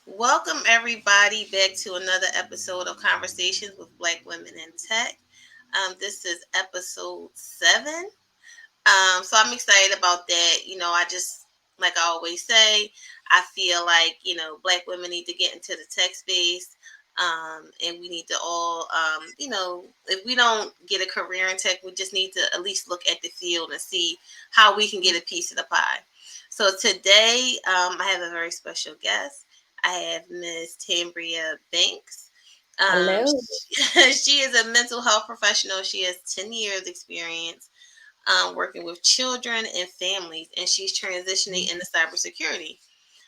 Welcome, everybody, back to another episode of Conversations with Black Women in Tech. This is episode 7. So I'm excited about that. I just, like I always say, I feel like, Black women need to get into the tech space. And we need to all, if we don't get a career in tech, we just need to at least look at the field and see how we can get a piece of the pie. So today, I have a very special guest. I have Miss Tambria Banks. Hello. She is a mental health professional. She has 10 years experience working with children and families, and she's transitioning into cybersecurity.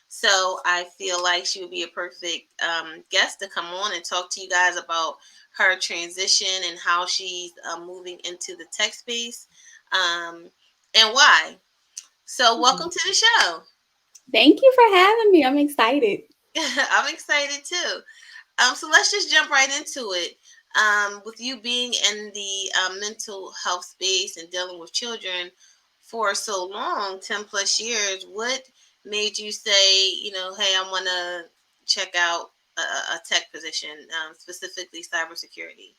So I feel like she would be a perfect guest to come on and talk to you guys about her transition and how she's moving into the tech space and why. So welcome to the show. Thank you for having me. I'm excited. I'm excited too. So let's just jump right into it. With you being in the mental health space and dealing with children for so long, 10 plus years, what made you say, hey, I want to check out a tech position, specifically cybersecurity?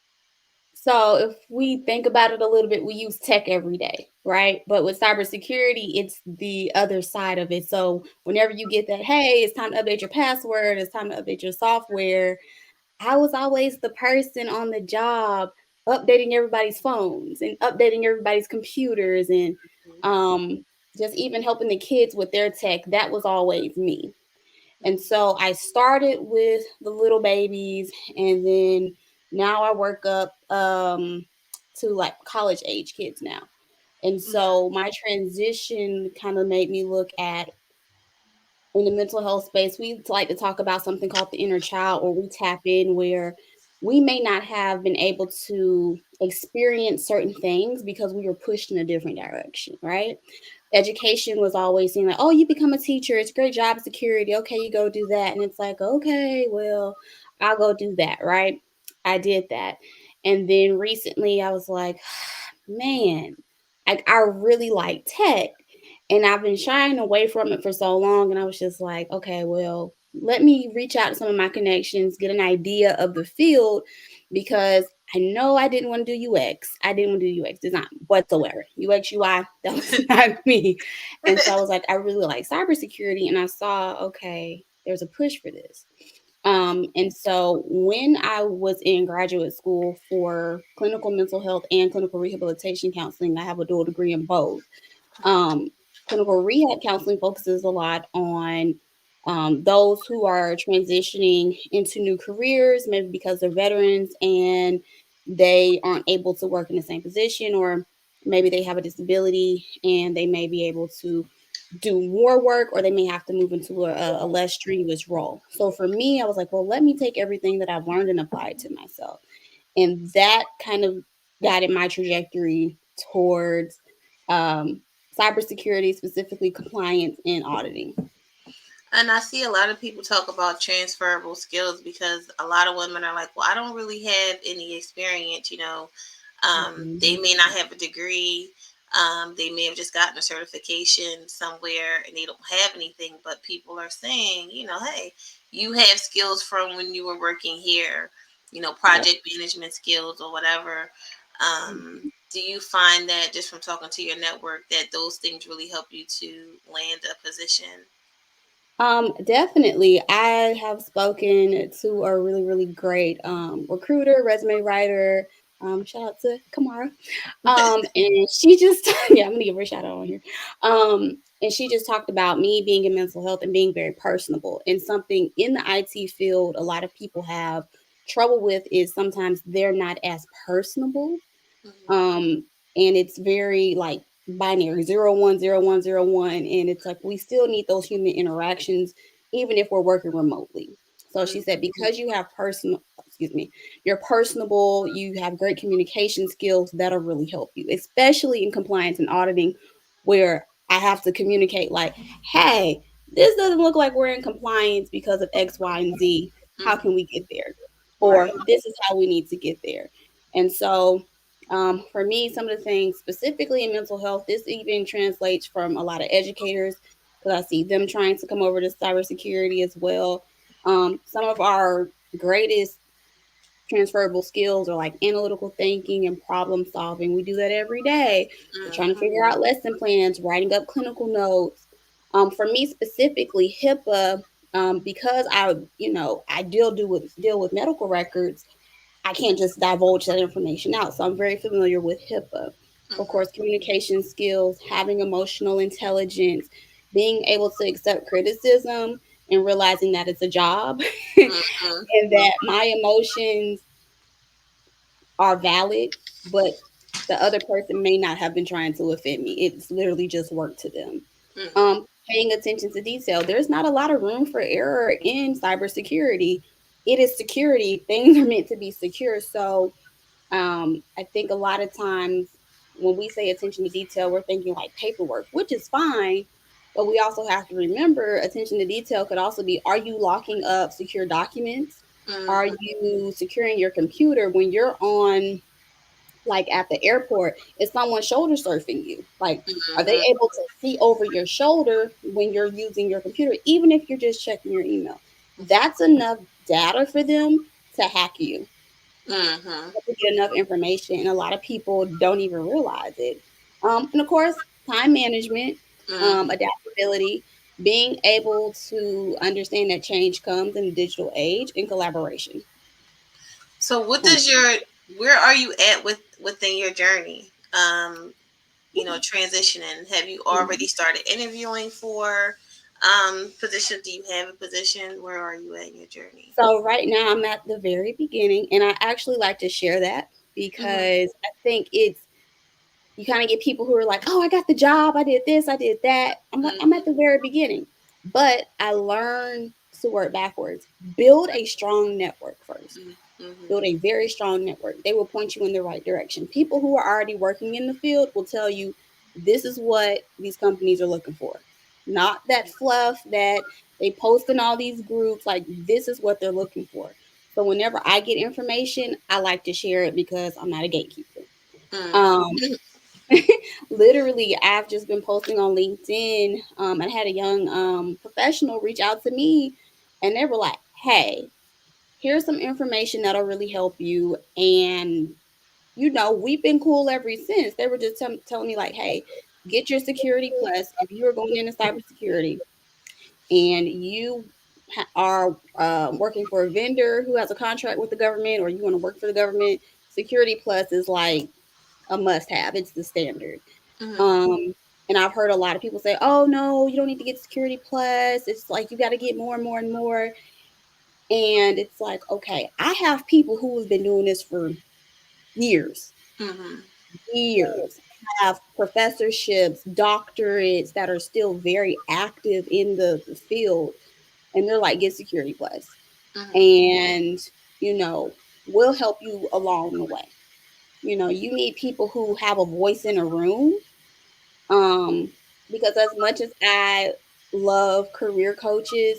So, if we think about it a little bit, we use tech every day, right? But with cybersecurity, it's the other side of it. So, whenever you get that, hey, it's time to update your password, it's time to update your software, I was always the person on the job updating everybody's phones and updating everybody's computers and um, just even helping the kids with their tech. That was always me. And so I started with the little babies, and then now I work up to like college age kids now. And so my transition kind of made me look at, in the mental health space, we like to talk about something called the inner child, or we tap in where we may not have been able to experience certain things because we were pushed in a different direction, right? Education was always seen like, oh, you become a teacher, it's great job security. Okay, you go do that. And it's like, okay, well, I'll go do that, right? I did that. And then recently I was like, man, I really like tech. And I've been shying away from it for so long. And I was just like, okay, well, let me reach out to some of my connections, get an idea of the field, because I know I didn't want to do UX. I didn't want to do UX design whatsoever. UX, UI, that was not me. And so I was like, I really like cybersecurity. And I saw, okay, there's a push for this. And so when I was in graduate school for clinical mental health and clinical rehabilitation counseling, I have a dual degree in both. Um, Clinical rehab counseling focuses a lot on those who are transitioning into new careers, maybe because they're veterans and they aren't able to work in the same position, or maybe they have a disability and they may be able to do more work, or they may have to move into a less strenuous role. So for me, I was like, well, let me take everything that I've learned and apply it to myself. And that kind of guided my trajectory towards um, cybersecurity, specifically compliance and auditing. And I see a lot of people talk about transferable skills because a lot of women are like, well, I don't really have any experience, they Mhm. may not have a degree. They may have just gotten a certification somewhere and they don't have anything, but people are saying, hey, you have skills from when you were working here, Yep. project management skills or whatever. Do you find that just from talking to your network that those things really help you to land a position? Definitely. I have spoken to a really, really great recruiter, resume writer. Shout out to Kamara. And she just, yeah, I'm gonna give her a shout out on here. And she just talked about me being in mental health and being very personable. And something in the IT field, a lot of people have trouble with is sometimes they're not as personable. Um, and it's very like binary 0 1 0 1 0 1, and it's like we still need those human interactions even if we're working remotely. So she said, because you have personal, excuse me, you're personable, you have great communication skills, that'll really help you, especially in compliance and auditing, where I have to communicate like, hey, this doesn't look like we're in compliance because of X, Y, and Z. How can we get there? Or Right. this is how we need to get there. And so for me, some of the things specifically in mental health, this even translates from a lot of educators because I see them trying to come over to cybersecurity as well. Some of our greatest transferable skills are like analytical thinking and problem solving. We do that every day. We're trying to Mhm. figure out lesson plans, writing up clinical notes. For me specifically, HIPAA, because I deal with medical records. I can't just divulge that information out. So I'm very familiar with HIPAA. Of Mhm. course, communication skills, having emotional intelligence, being able to accept criticism and realizing that it's a job Mhm. and that my emotions are valid, but the other person may not have been trying to offend me. It's literally just work to them. Mhm. Paying attention to detail. There's not a lot of room for error in cybersecurity. It is security. Things are meant to be secure. So I think a lot of times when we say attention to detail, we're thinking like paperwork, which is fine. But we also have to remember attention to detail could also be, are you locking up secure documents? Are Mhm. you securing your computer when you're on, like at the airport? Is someone shoulder surfing you? Like, are they Mhm. able to see over your shoulder when you're using your computer, even if you're just checking your email? That's enough data for them to hack you, Mhm. to get enough information, and a lot of people don't even realize it. And of course, time management, Mhm. adaptability, being able to understand that change comes in the digital age, and collaboration. So what Um, does your where are you at within your journey? Transitioning. Have you already started interviewing for positions? Do you have a position? Where are you at in your journey? so right now, I'm at the very beginning, and I actually like to share that Mhm. because I think it's you kind of get people who are like, "Oh, I got the job. I did this. I did that." I'm like, I'm at Mhm. the very beginning, but I learned to work backwards. Build a strong network first. Mhm. Build a very strong network. They will point you in the right direction. People who are already working in the field will tell you this is what these companies are looking for. Not that fluff that they post in all these groups. Like, this is what they're looking for. So whenever I get information, I like to share it because I'm not a gatekeeper. Um, Mhm. Literally, I've just been posting on LinkedIn. I had a young professional reach out to me, and they were like, "Hey, here's some information that'll really help you." And we've been cool ever since. They were just telling me like, "Hey, get your security plus if you are going into cybersecurity and you are working for a vendor who has a contract with the government, or you want to work for the government. Security plus is like a must have. It's the standard." Mhm. Um, and I've heard a lot of people say, "Oh no, you don't need to get security plus. It's like you got to get more and more and more." And it's like, okay, I have people who have been doing this for years, Mhm. years. I have professorships, doctorates that are still very active in the field, and they're like, get security plus, Mhm. and you know, we'll help you along the way. You need people who have a voice in a room. Um, because as much as I love career coaches,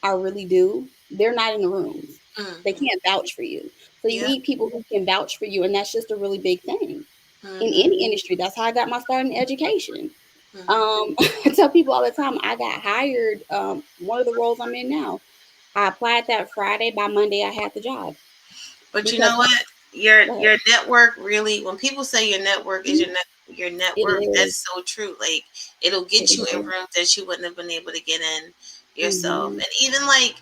I really do, they're not in the rooms. They Mhm. can't vouch for you. So you Yeah. need people who can vouch for you, and that's just a really big thing in Mhm. any industry. That's how I got my start in education. Mhm. I tell people all the time I got hired. One of the roles I'm in now, I applied that Friday. By Monday, I had the job But you because know what? Your well, your network really, when people say your network is your it network, is. that's so true. Like, it'll It get you in is. rooms that you wouldn't have been able to get in yourself. Mm-hmm. And even like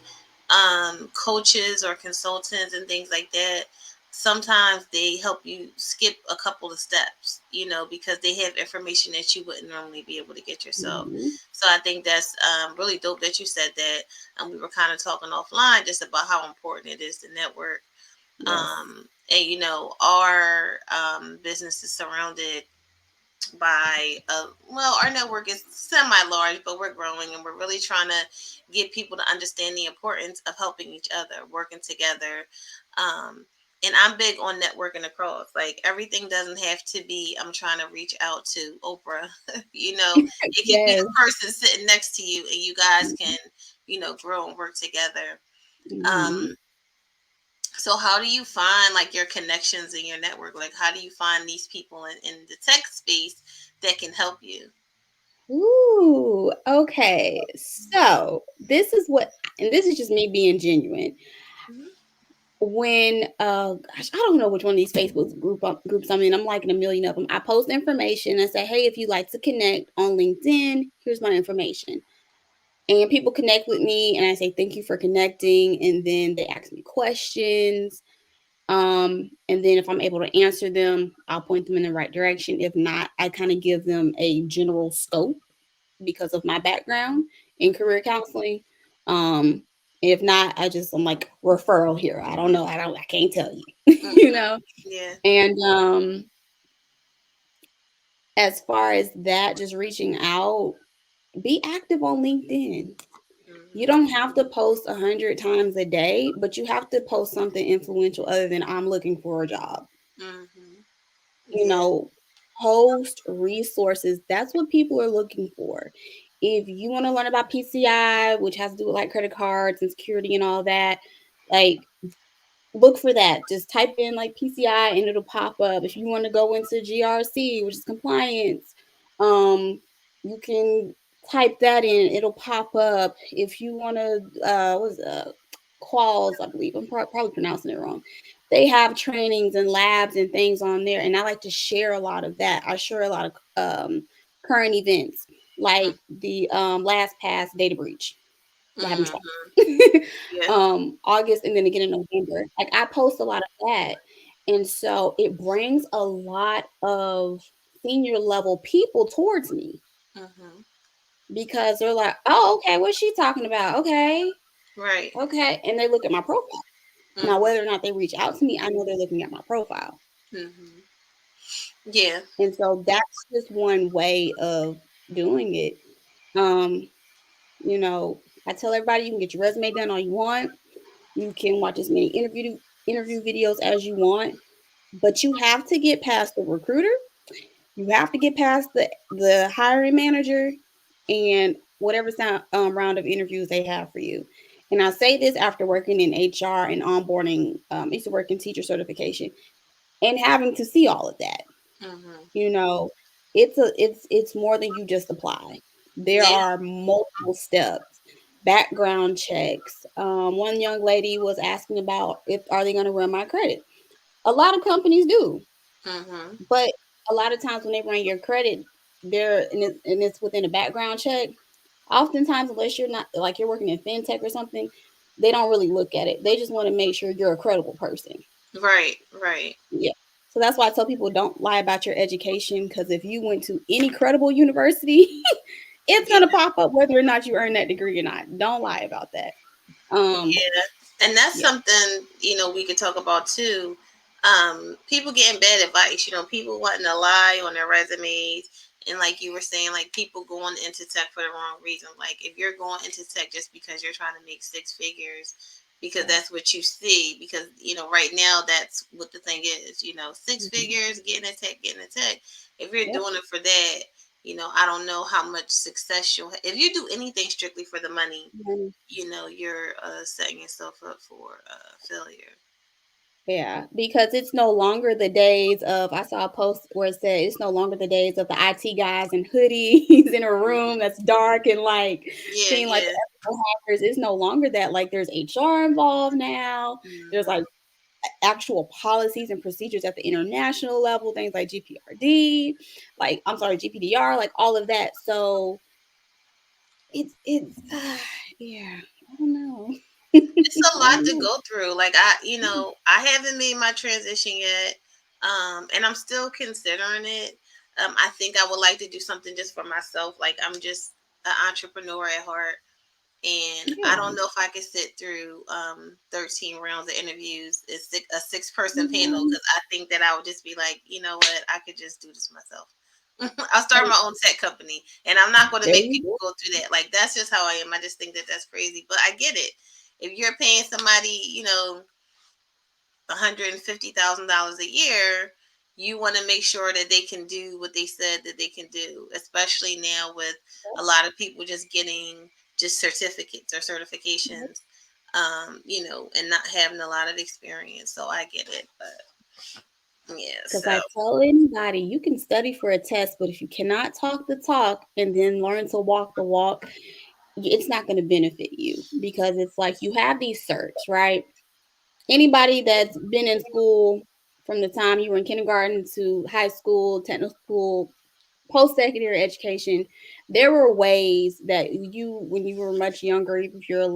coaches or consultants and things like that, sometimes they help you skip a couple of steps, because they have information that you wouldn't normally be able to get yourself. Mm-hmm. So I think that's really dope that you said that. And we were kind of talking offline just about how important it is to network. Yes. And our business is surrounded by our network is semi-large, but we're growing, and we're really trying to get people to understand the importance of helping each other, working together. um, and I'm big on networking across. Like, everything doesn't have to be I'm trying to reach out to Oprah. It could be Yes. the person sitting next to you, and you guys can grow and work together. Mm-hmm. um, so how do you find like your connections in your network? Like, how do you find these people in the tech space that can help you? Ooh, okay. So this is what, and this is just me being genuine. Mhm. When gosh, I don't know which one of these groups I'm in. I'm liking a million of them. I post information and say, hey, if you'd like to connect on LinkedIn, here's my information. And people connect with me and I say thank you for connecting. And then they ask me questions. And then if I'm able to answer them, I'll point them in the right direction. If not, I kind of give them a general scope because of my background in career counseling. Um, if not, I'm like referral here. I don't know. I can't tell you, Mhm. you know. Yeah. And as far as that, just reaching out, be active on LinkedIn. You Mhm. don't have to post 100 times a day, but you have to post something influential other than I'm looking for a job. Mhm. You Yeah. know, post resources. That's what people are looking for. If you want to learn about PCI, which has to do with like credit cards and security and all that, like look for that. Just type in like PCI and it'll pop up. If you want to go into GRC, which is compliance, you can type that in. It'll pop up. If you want to, what's quals, I believe I'm probably pronouncing it wrong. They have trainings and labs and things on there, and I like to share a lot of that. I share a lot of current events, like the last past data breach that happened Mhm. twice. Yeah. August and then again in November. Like I post a lot of that. And so it brings a lot of senior level people towards me Mhm. because they're like, oh, okay, what's she talking about? Okay, Right. okay. And they look at my profile. Now, Mhm. whether or not they reach out to me, I know they're looking at my profile. Mhm. Yeah. And so that's just one way of doing it. Um, you know, I tell everybody you can get your resume done all you want. You can watch as many interview videos as you want, but you have to get past the recruiter. You have to get past the hiring manager and whatever round of interviews they have for you. And I say this after working in HR and onboarding. I used to work in teacher certification and having to see all of that. Mhm. You know, it's more than you just apply. There Yeah. are multiple steps, background checks. One young lady was asking about if are they going to run my credit. A lot of companies do, Mhm. but a lot of times when they run your credit, it's within a background check. Oftentimes, unless you're not like you're working in fintech or something, they don't really look at it. They just want to make sure you're a credible person. Right. Right. Yeah. So that's why I tell people don't lie about your education because if you went to any credible university, it's Yeah. gonna pop up whether or not you earn that degree or not. Don't lie about that. Um, Yeah. And that's yeah. something, we could talk about too. People getting bad advice, people wanting to lie on their resumes. And like you were saying, like people going into tech for the wrong reason. Like if you're going into tech just because you're trying to make six figures, because Yeah. that's what you see, because, right now that's what the thing is, six Mhm. figures, getting in tech. If you're Yep. doing it for that, I don't know how much success you'll have. If you do anything strictly for the money, Mhm. you're setting yourself up for failure. Yeah, because it's no longer the days of I saw a post where it said it's no longer the days of the IT guys in hoodies in a room Mhm. that's dark and like Yeah, being like the yeah. ethical hackers. It's no longer that. Like there's HR involved now. There's Hmm. like actual policies and procedures at the international level, things like GPRD, like I'm sorry, GPDR, like all of that. So it's yeah, I don't know. It's a I lot don't to know. go through. Like I haven't made my transition yet, and I'm still considering it. I think I would like to do something just for myself. Like I'm just an entrepreneur at heart. And I Yeah. don't know if I could sit through 13 rounds of interviews. It's a six-person panel Mhm. because I think that I would just be like, you know what, I could just do this myself. I'll start my own tech company, and I'm not going to There make you people go. go through that. Like that's just how I am. I just think that that's crazy, but I get it. If you're paying somebody, $150,000 a year, you want to make sure that they can do what they said that they can do, especially now with a lot of people just getting just certificates or certifications, and not having a lot of experience. So I get it, but Yeah. Because So. I tell anybody, you can study for a test, but if you cannot talk the talk and then learn to walk the walk, it's not going to benefit you because it's like you have these certs, right? Anybody that's been in school from the time you were in kindergarten to high school, technical school, post secondary education, there were ways that you, when you were much younger, even if you're a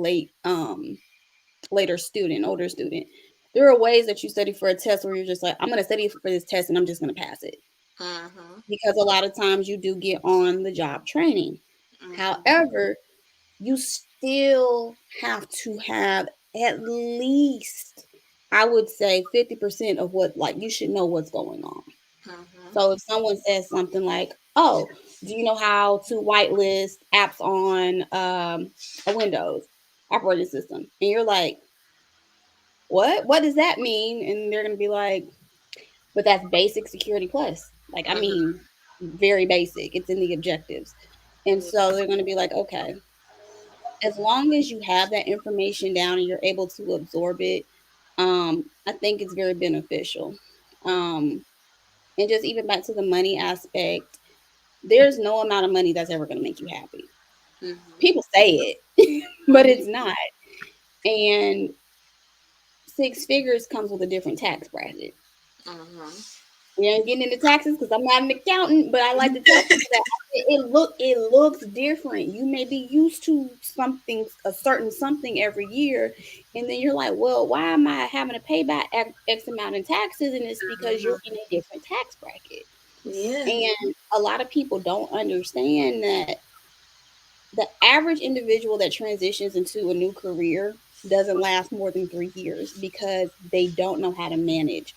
later student, older student, there are ways that you study for a test where you're just like, I'm going to study for this test and I'm just going to pass it. Mhm. Because a lot of times you do get on the job training. Mhm. However, you still have to have at least, I would say, 50% of what, like, you should know what's going on. Mhm. So if someone says something like, oh, do you know how to whitelist apps on a Windows operating system? And you're like, what? What does that mean? And they're going to be like, but that's basic security plus. Like, I Mhm. mean, very basic. It's in the objectives. And so they're going to be like, okay, as long as you have that information down and you're able to absorb it, I think it's very beneficial. Um, and just even back to the money aspect, there's no amount of money that's ever going to make you happy. Mhm. People say it, but Mhm. it's not. And six figures comes with a different tax bracket. Mhm. We ain't getting into taxes because I'm not an accountant, but I like to tell people that it looks different. You may be used to something, a certain something every year, and then you're like, well, why am I having to pay back X amount in taxes? And it's because you're in Mhm. a different tax bracket. Yeah. And a lot of people don't understand that the average individual that transitions into a new career doesn't last more than 3 years because they don't know how to manage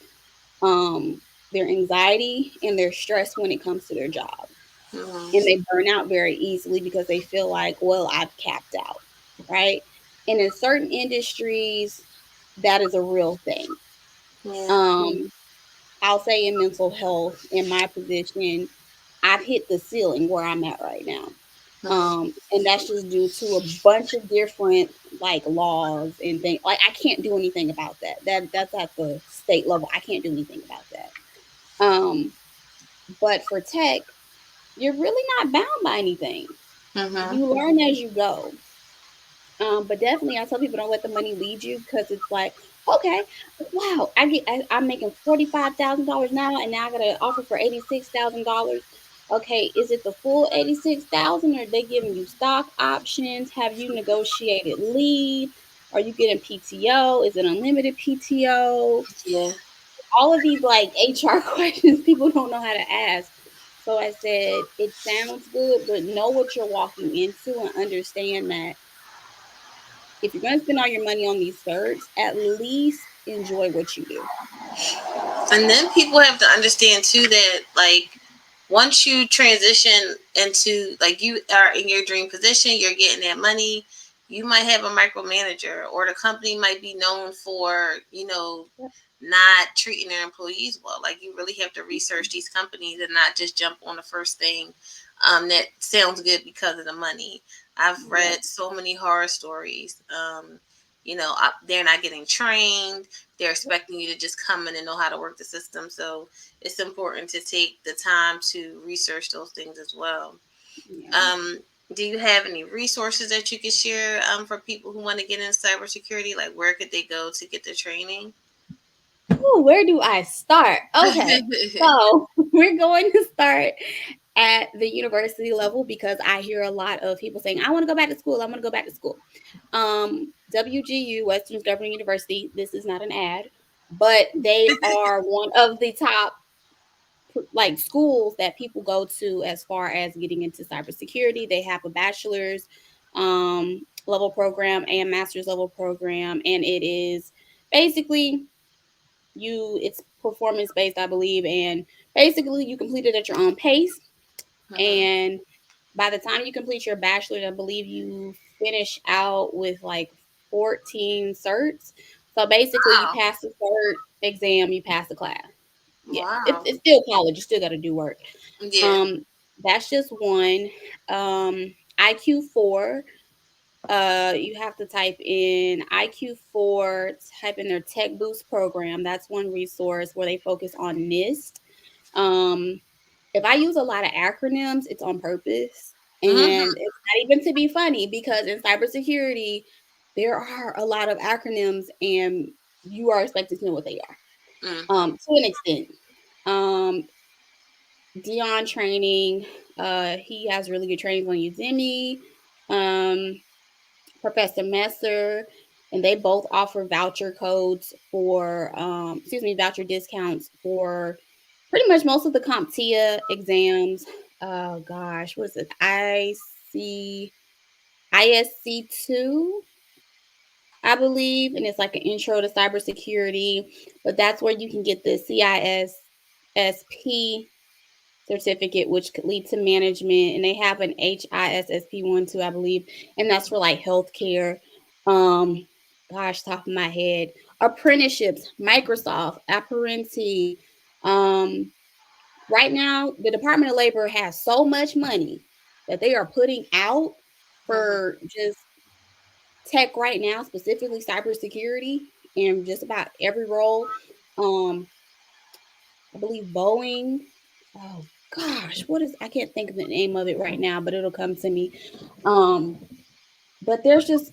um, their anxiety and their stress when it comes to their job. And Mhm. they burn out very easily because they feel like, well, I've capped out, right? And in certain industries, that is a real thing. Yeah. Um, I'll say in mental health, in my position, I've hit the ceiling where I'm at right now. Mhm. And that's just due to a bunch of different like laws and things. Like I can't do anything about that. That's at the state level. I can't do anything about that. But for tech, you're really not bound by anything. Mhm. You learn as you go. But definitely, I tell people don't let the money lead you because it's like, okay, wow, I'm making $45,000 now, and now I got an offer for $86,000. Okay, is it the full 86,000? Or are they giving you stock options? Have you negotiated leave? Are you getting PTO? Is it unlimited PTO? Yeah. All of these like HR questions people don't know how to ask. So I said, it sounds good, but know what you're walking into and understand that if you're going to spend all your money on these certs, at least enjoy what you do. And then people have to understand too that like once you transition into like you are in your dream position, you're getting that money, you might have a micromanager or the company might be known for, Yep. not treating their employees well. Like you really have to research these companies and not just jump on the first thing that sounds good because of the money. I've Yep. read so many horror stories. They're not getting trained. They're expecting you to just come in and know how to work the system. So it's important to take the time to research those things as well. Yeah. Um, do you have any resources that you could share for people who want to get into cybersecurity? Like, where could they go to get the training? Ooh, where do I start? Okay. So we're going to start at the university level because I hear a lot of people saying, I want to go back to school. I want to go back to school. WGU, Western Government University, this is not an ad, but they are one of the top like schools that people go to as far as getting into cybersecurity. They have a bachelor's level program and master's level program, and it is basically it's performance based, I believe, and basically you complete it at your own pace. Mhm. And by the time you complete your bachelor's, I believe you finish out with like 14 certs. So basically, you Wow. pass the cert exam, you pass the class. Yeah, Wow. it's still college. You still got to do work. Yeah. Um, that's just one. IQ4. You have to type in IQ4, type in their Tech Boost program. That's one resource where they focus on NIST. Um, if I use a lot of acronyms, it's on purpose. And Mm-hmm. it's not even to be funny because in cybersecurity, there are a lot of acronyms and you are expected to know what they are. Mm-hmm. To an extent. Um, Dion training, he has really good trainings on Udemy. Um, Professor Messer, and they both offer voucher codes for, voucher discounts for pretty much most of the CompTIA exams. Oh gosh, what is it? ISC2, I believe, and it's like an intro to cybersecurity. But that's where you can get the CISSP certificate, which could lead to management, and they have an HISSP one too, I believe, and that's for like healthcare. Um, Gosh, top of my head, apprenticeships, Microsoft, Apparenti. Um, right now, the Department of Labor has so much money that they are putting out Mm-hmm. for just tech right now, specifically cybersecurity, and just about every role. Um, I believe Boeing. Oh gosh, what is I can't think of the name of it right now, but it'll come to me. Um, but there's just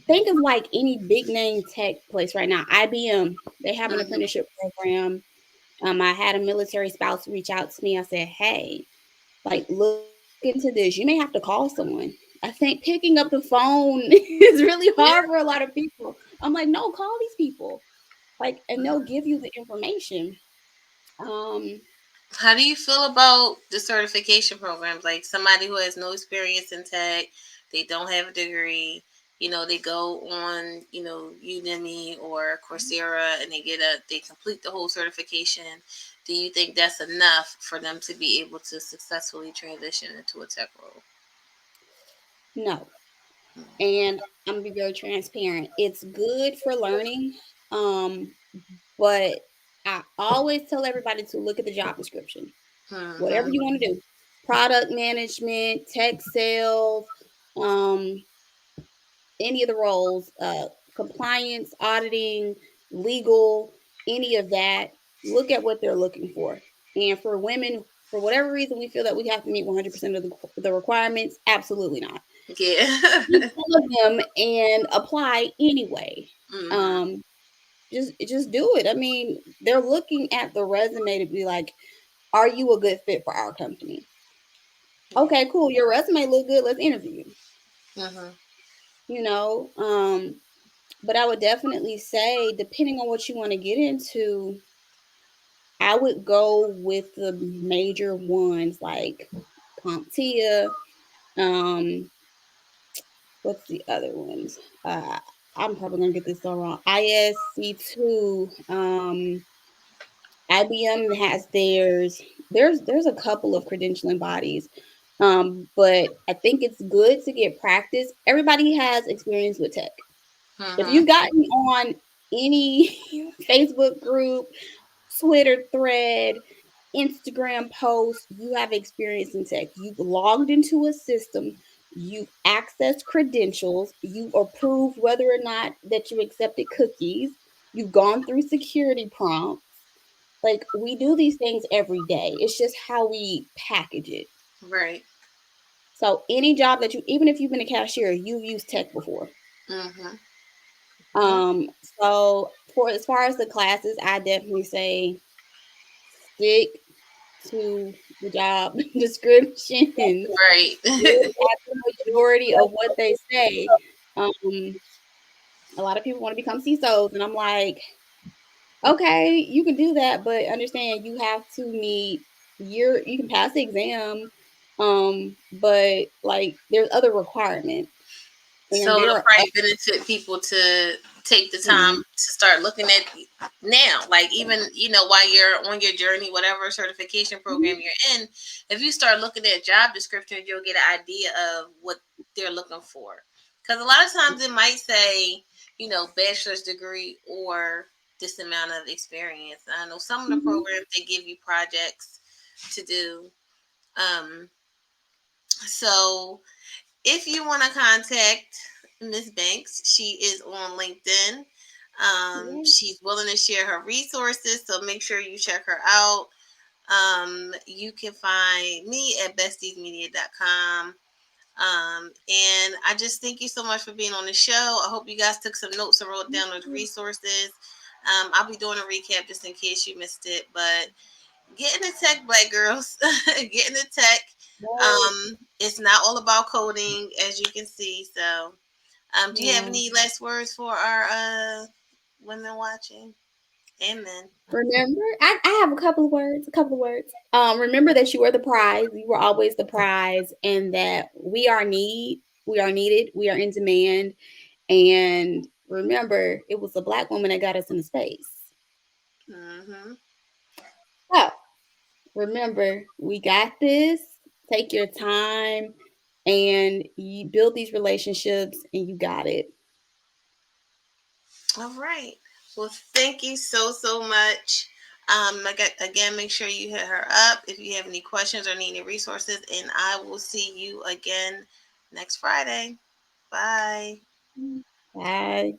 think of like any big name tech place right now. IBM, they have an Mm-hmm. apprenticeship program. I had a military spouse reach out to me. I said, hey, like look into this. You may have to call someone. I think picking up the phone is really hard for a Yeah. lot of people. I'm like, no, call these people. Like, and they'll give you the information. Um, How do you feel about the certification programs? Like somebody who has no experience in tech, they don't have a degree, they go on, Udemy or Coursera and they complete the whole certification. Do you think that's enough for them to be able to successfully transition into a tech role? no. And I'm gonna be very transparent. It's good for learning, um, but I always tell everybody to look at the job description. Whatever Mm-hmm. you want to do, product management, tech sales, um, any of the roles, compliance, auditing, legal, any of that. Look at what they're looking for. And for women, for whatever reason, we feel that we have to meet 100% of the requirements. Absolutely not. Yeah. Pick some of them and apply anyway. Mm-hmm. Um, just do it. I mean, they're looking at the resume to be like, are you a good fit for our company? Yeah. Okay, cool. Your resume look good. Let's interview you. Mm-hmm. You know, but I would definitely say, depending on what you want to get into, I would go with the major ones like CompTIA. Um, what's the other ones? I'm probably gonna get this all wrong. ISC2. IBM has theirs. There's a couple of credentialing bodies, but I think it's good to get practice. Everybody has experience with tech. If Mm-hmm. you've gotten on any Facebook group, Twitter thread, Instagram post, you have experience in tech. You've logged into a system, you've accessed credentials, you've approved whether or not that you accepted cookies, you've gone through security prompts. Like we do these things every day. It's just how we package it. Right. So any job that you, even if you've been a cashier, you've used tech before. Mm-hmm. Yeah. Um, so for as far as the classes, I definitely say stick to the job description. Right. Look at the majority of what they say. A lot of people want to become CISOs, and I'm like, okay, you can do that, but understand you have to meet you can pass the exam, but like there's other requirements, and So there it'll are probably benefit people to take the time mhm, to start looking at now. Like even while you're on your journey, whatever certification mhm, program you're in, if you start looking at job descriptions, you'll get an idea of what they're looking for. Because a lot of times it might say, bachelor's degree or this amount of experience. I know some of the mhm, programs they give you projects to do. So if you want to contact Miss Banks. She is on LinkedIn. Yeah. She's willing to share her resources, so make sure you check her out. You can find me at bestiesmedia.com. And I just thank you so much for being on the show. I hope you guys took some notes and wrote down those resources. I'll be doing a recap just in case you missed it. But get in the tech, black girls. Get in the tech. It's not all about coding, as you can see. So, do you have Yeah. any last words for our women watching? Amen. Remember, I have a couple of words. A couple of words. Remember that you are the prize. You were always the prize, and that we are needed. We are in demand. And remember, it was a black woman that got us into space. Mm-hmm. So remember, we got this. Take your time, and you build these relationships, and you got it. All right. Well, thank you so much. Again, make sure you hit her up if you have any questions or need any resources, and I will see you again next Friday. Bye. Bye.